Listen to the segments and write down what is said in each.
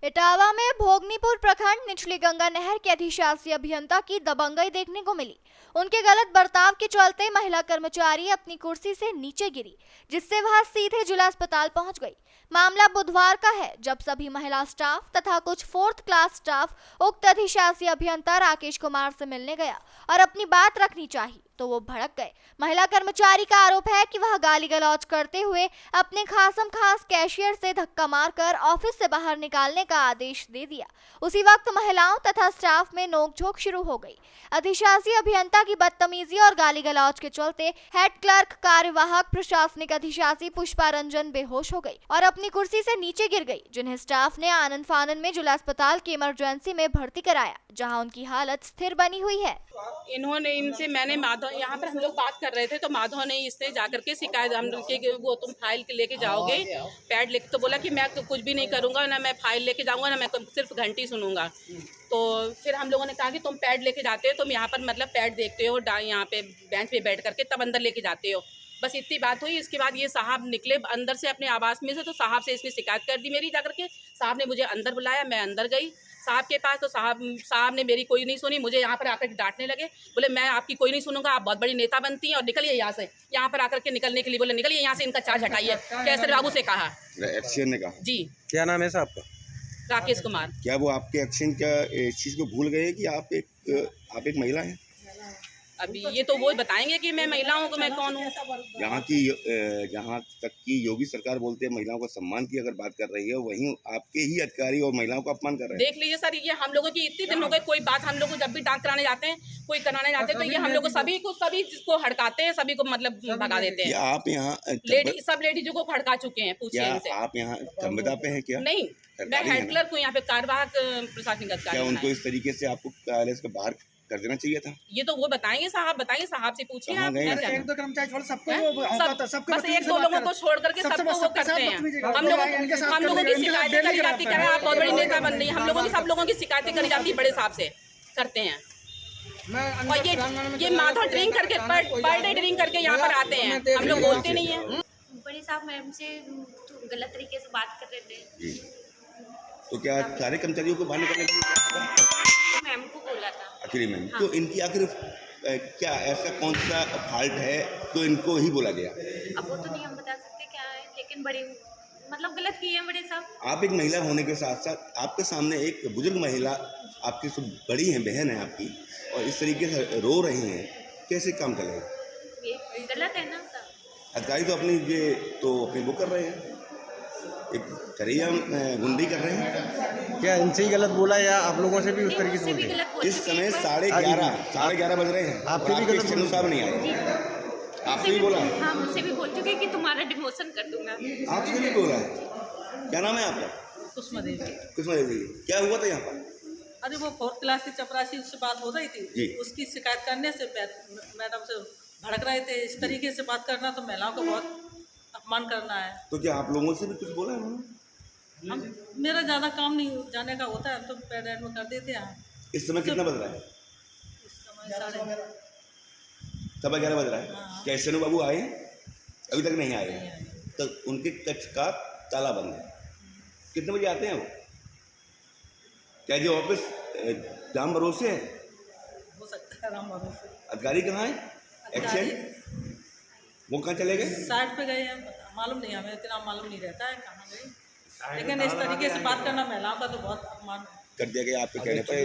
इटावा में भोगनीपुर प्रखंड निचली गंगा नहर के अधिशासी अभियंता की दबंगई देखने को मिली। उनके गलत बर्ताव के चलते महिला कर्मचारी अपनी कुर्सी से नीचे गिरी, जिससे वह सीधे जिला अस्पताल पहुंच गई। मामला बुधवार का है, जब सभी महिला स्टाफ तथा कुछ 4th क्लास स्टाफ उक्त अधिशासी अभियंता राकेश कुमार से मिलने गया और अपनी बात रखनी चाहिए तो वो भड़क गए। महिला कर्मचारी का आरोप है कि वह गाली गलौज करते हुए अपने खासम खास कैशियर से धक्का मारकर ऑफिस से बाहर निकालने का आदेश दे दिया। उसी वक्त महिलाओं तथा स्टाफ में नोकझोंक शुरू हो गई। अधिशासी अभियंता की बदतमीजी और गाली गलौज के चलते हेड क्लर्क कार्यवाहक प्रशासनिक अधिशासी पुष्पा रंजन बेहोश हो गई और अपनी कुर्सी से नीचे गिर गई, जिन्हें स्टाफ ने आनंद फानन में जिला अस्पताल की इमरजेंसी में भर्ती कराया, जहां उनकी हालत स्थिर बनी हुई है। इन्होंने इनसे मैंने माधव यहाँ पर हम लोग बात कर रहे थे तो माधव ने इससे जाकर के शिकायत हम के वो तुम फाइल लेके जाओगे पैड लेके, तो बोला कि मैं कुछ भी नहीं करूँगा, ना मैं फाइल लेके जाऊँगा, ना मैं सिर्फ घंटी सुनूंगा। तो फिर हम लोगों ने कहा कि तुम पैड लेके जाते हो, तुम यहाँ पर मतलब पैड देखते हो, यहाँ पे बेंच पे बैठ करके तब अंदर लेके जाते हो। बस इतनी बात हुई। इसके बाद ये साहब निकले अंदर से अपने आवास में से, तो साहब से इसने शिकायत कर दी मेरी जाकर के। साहब ने मुझे अंदर बुलाया, मैं अंदर गई साहब के पास, तो साहब ने मेरी कोई नहीं सुनी। मुझे यहाँ पर आकर डांटने लगे, बोले मैं आपकी कोई नहीं सुनूंगा, आप बहुत बड़ी नेता बनती हैं और निकलिए यहाँ से। यहाँ पर आकर के निकलने के लिए बोले निकलिए यहाँ से, इनका चार्ज हटाइए। कैसर बाबू से कहा, एक्शन ने कहा जी। क्या नाम है साहब का? राकेश कुमार। क्या वो आपके एक्शन का इस चीज़ को भूल गए कि आप एक महिला हैं? अभी ये तो वो बताएंगे कि मैं महिला हूँ, कि मैं कौन हूँ। जहाँ तक कि योगी सरकार बोलते हैं महिलाओं का सम्मान की अगर बात कर रही है, वहीं आपके ही अधिकारी और महिलाओं का अपमान कर रहे हैं। देख लीजिए सर, ये हम लोगों की इतने दिन हो गए, कोई बात हम लोग जब भी डांस कराने जाते हैं, कोई कराने जाते हैं, तो ये हम लोग सभी को हड़काते हैं, सभी को मतलब भगा देते हैं। आप यहाँ सब लेडीजों को हड़का चुके हैं, पूछिए इनसे। आप यहाँ संविदा पे हैं क्या? नहीं, मैं हेड क्लर्क हूँ यहाँ पे, कार्यवाहक प्रशासनिक अधिकारी। क्या उनको इस तरीके से आपको कार्यालय से बाहर कर देना चाहिए था? ये तो वो बताएंगे साहब, साहब से पूछिए आप। एक दो कर्मचारी छोड़ सबको बस एक दो लोगों को छोड़ करके सबको वो करते हैं। हम लोगों की शिकायतें करी जाती है, आप बहुत बड़ी नेता बन रही है, हम लोगों की सब लोगों की शिकायतें करी जाती है, बड़े साहब से करते हैं। और ये माधव ड्रिंक करके पर डे ड्रिंक करके यहाँ पर आते हैं, हम लोग बोलते नहीं है। बड़े साहब मैम से गलत तरीके से बात कर रहे थे, तो क्या सारे कर्मचारियों को बाहर निकलने के लिए मैम को बोला था आखिरी में? हाँ। तो इनकी आखिर क्या ऐसा कौन सा फॉल्ट है तो इनको ही बोला गया? अब वो तो नहीं हम बता सकते क्या है, लेकिन बड़े मतलब गलत किए हैं बड़े साहब। आप एक महिला होने के साथ साथ आपके सामने एक बुजुर्ग महिला आपकी सब बड़ी हैं, बहन है आपकी, और इस तरीके से रो रही हैं, कैसे काम करें? ये गलत है ना साहब। अधिकारी तो अपनी वो कर रहे हैं, एक चरिया गुंडी कर रहे हैं। क्या इनसे ही गलत बोला या आप लोगों से भी उस तरीके से बोले? इस समय 11:30 बज रहे हैं, आपसे भी गलत चंदू साहब नहीं आए, आपसे भी बोला है? हाँ, मुझसे भी बोल चुके कि तुम्हारा डिमोशन कर दूंगा। आपसे भी बोला है? क्या नाम है आपका? कुसुमा देवी। कुसुमा देवी, क्या हुआ था यहाँ पर? अरे वो 4th क्लास की चपरासी उससे बात हो रही थी, उसकी शिकायत करने से मैडम से भड़क रहे थे। इस तरीके से बात करना तो महिलाओं को बहुत अपमान करना है। तो क्या आप लोगों से भी कुछ बोला है उन्होंने? मेरा ज़्यादा काम नहीं जाने का होता है, तो पैड में कर देते हैं। इस समय कितना बज रहा है? इस समय 11:30 बज रहा है। हाँ। क्या शनु बाबू आए हैं? अभी तक नहीं आए हैं, तो उनके कक्ष का ताला बंद है। कितने बजे आते हैं वो? क्या जो ऑफिस राम भरोसे है? हो सकता है राम भरोसे। अधिकारी कहाँ है? एक्शन वो कहाँ चले गए? साइड पे गए हैं, मालूम नहीं, हमें इतना मालूम नहीं रहता है कहाँ गए, लेकिन इस तरीके से बात करना महिलाओं का तो बहुत अपमान कर दिया गया आपके कहने पर।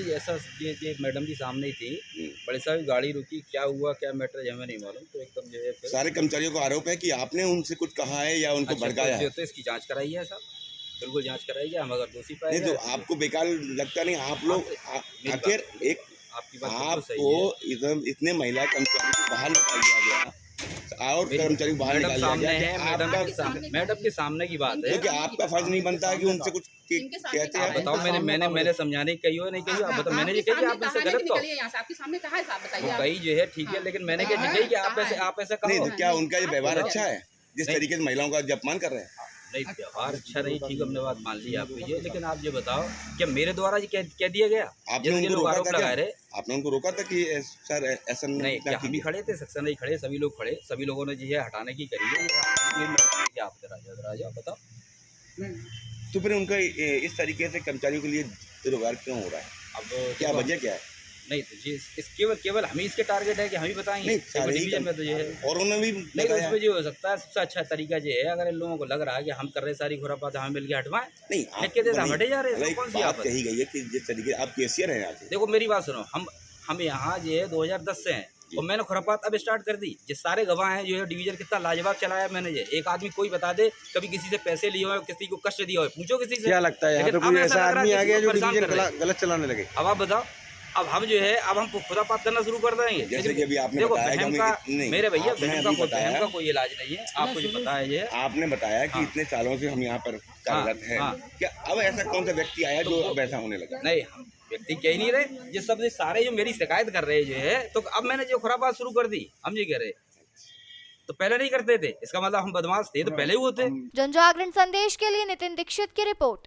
जैसा ये मैडम की सामने ही थी, बड़े साहब गाड़ी रुकी, क्या हुआ क्या मैटर है हमें नहीं मालूम, तो एकदम जो है सारे कर्मचारियों का आरोप है कि आपने उनसे कुछ कहा है या उनको भड़काया है। तो इसकी जांच कराई है साहब, बिल्कुल जांच कराई है, हम अगर दोषी पाए नहीं तो आपको बेकार लगता नहीं? आप लोग आखिर एक आपको इतने महिला कर्मचारी को बाहर निकाल दिया गया और कर्मचारी बाहर निकाल दिया गया, मैडम के सामने की बात है, क्योंकि आपका फर्ज नहीं बनता है कि उनसे कुछ कहते हैं? बताओ, मैंने समझाने की कही हो नहीं कही, आप बताओ, मैंने ये कही आप ऐसे गलत कहो, आपके सामने कहा है साहब, बताइए। कही जो है ठीक है, लेकिन मैंने क्या कही कि आप ऐसा कहो। नहीं तो क्या उनका ये व्यवहार अच्छा है जिस तरीके से महिलाओं का अपमान कर रहे हैं? नहीं, व्यवहार अच्छा नहीं, ठीक, हमने बात मान ली आपको ये, लेकिन आप ये बताओ क्या मेरे द्वारा ये कह दिया गया? आपने उनको रोका था कि सर ऐसा नहीं? क्या हम ही खड़े थे, सेक्शन नहीं खड़े, सभी लोग खड़े, सभी लोगों ने जो है हटाने की करी है। आप जरा बताओ। तो फिर उनका इस तरीके से कर्मचारियों के लिए रोजगार क्यों हो रहा है? अब क्या वजह क्या है? नहीं तो जी केवल हम ही इसके टारगेट है कि हम ही बताएंगे नहीं, पेपर सारे ही डिवीजन में तो ये है। और उन्होंने भी नहीं तो बताया। उसमें जो हो सकता है सबसे अच्छा तरीका ये है, अगर इन लोगों को लग रहा है कि हम कर रहे सारी खुरापात हमें मिल के हटवाएं, नहीं लिख के दे हम हटे जा रहे हैं, मतलब इसमें एक कौन सी बात आफत? कही गई है कि जिस तरीके आप केसियर हैं यहाँ से। देखो मेरी बात सुनो, हम यहाँ जो है 2010 से हैं और मैंने खुरापात अब स्टार्ट कर दी। जिस सारे गवाह हैं जो है डिवीजन कितना लाजवाब चलाया मैंने, ये एक आदमी कोई बता दे कभी किसी से पैसे लिए हो, किसी को कष्ट दिया हो, पूछो किसी से। क्या लगता है यहाँ पे लेकिन कोई अब ऐसा लग रहा है आदमी आ किसी गया को जो परेशान डिवीजन कर रहे हैं। गलत चलाने लगे? अब आप बताओ, अब हम जो है अब हम खुरापात करना शुरू कर देंगे। जैसे कि अभी आपने देखो बताया कि बहन हमें का, नहीं, मेरे भैया आपने बहन अभी का बताया, कोई इलाज नहीं है, आपको जो पता है ये। आपने बताया कि हाँ। इतने सालों से हम यहाँ पर कार्यरत हैं। हाँ। क्या अब ऐसा कौन सा व्यक्ति आया जो अब ऐसा होने लगा? नहीं हम व्यक्ति कह ही नहीं रहे, ये सब सारे जो मेरी शिकायत कर रहे जो है, तो अब मैंने जो खुरापात शुरू कर दी, हम ये कह रहे तो पहले नहीं करते थे, इसका मतलब हम बदमाश थे तो पहले ही होते। जनजागरण संदेश के लिए नितिन दीक्षित की रिपोर्ट।